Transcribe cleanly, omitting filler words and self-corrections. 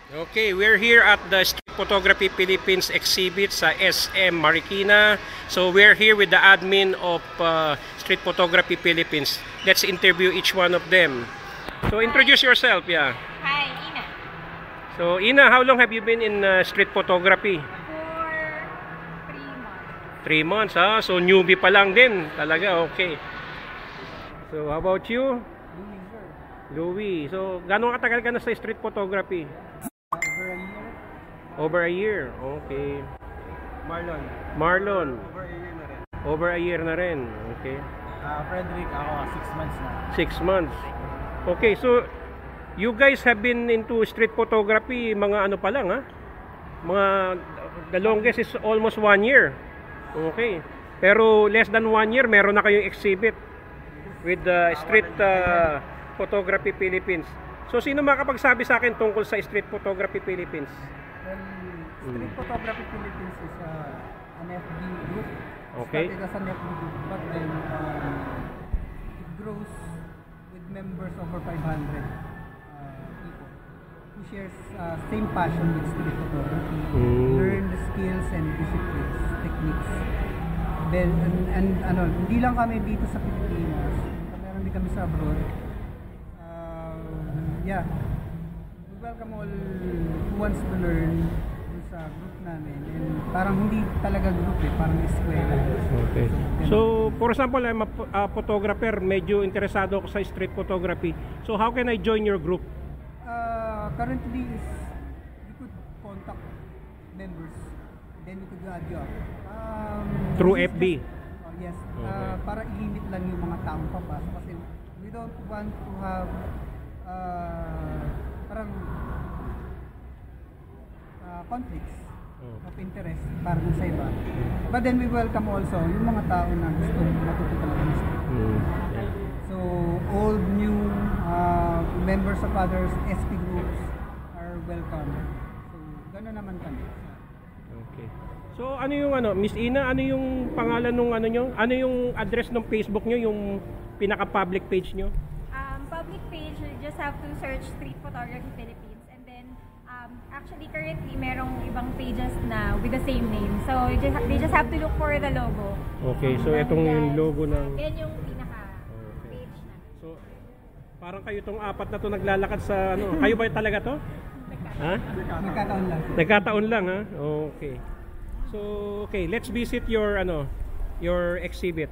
Okay, we're here at the Street Photography Philippines exhibit sa SM Marikina. So we're here with the admin of Street Photography Philippines. Let's interview each one of them. So introduce yourself, yeah. Hi, Ina. So Ina, how long have you been in street photography? For 3 months. 3 months, ha? So newbie pa lang din, talaga, okay. So how about you? Louie, so gano'ng katagal ka na sa street photography? Over a year. Over a year, okay. Marlon. Over a year na rin, okay. Frederick, ako 6 months na. 6 months. Okay, so you guys have been into street photography mga ano pa lang, ha? Mga the longest is almost 1 year. Okay. Pero less than 1 year meron na kayong exhibit with the Street Photography Philippines. So sino makakapagsabi sa akin tungkol sa Street Photography Philippines? Well, Street Photography Philippines is an FB group. Okay. Started as an FB group, but then it grows with members over 500 people who shares same passion with street photography, learn the skills and disciplines, techniques. Then, and ano, hindi lang kami dito sa Pilipinas, meron din kami sa abroad. Yeah, we welcome all who wants to learn sa group namin. And parang hindi talaga group parang eskwela. Okay. So, for example, I'm a photographer, medyo interesado ako sa street photography. So, how can I join your group? Currently is you could contact members, then we could add you up. Through FB? Yes. Okay. Para i-limit lang yung mga taong papasok kasi we don't want to have parang conflicts of interest para sa iba. But then we welcome also yung mga tao na gusto matuto talaga ng street. So old, new members of others SP groups are welcome. So gano'n naman kami. Okay. So ano yung Miss Ina, ano yung pangalan nung ano nyo? Ano yung address ng Facebook nyo, yung pinaka-public page nyo? Public page, you just have to search Street Photography Philippines, and then actually currently merong ibang pages na with the same name. So they just have to look for the logo. Okay, so itong yung logo ng... Yan yung pinaka-page na. So parang kayo tong apat na to naglalakad sa ano. Kayo ba talaga to? Ha? Nagkataon lang. Nagkataon lang, ha? Okay. So okay, let's visit your your exhibit.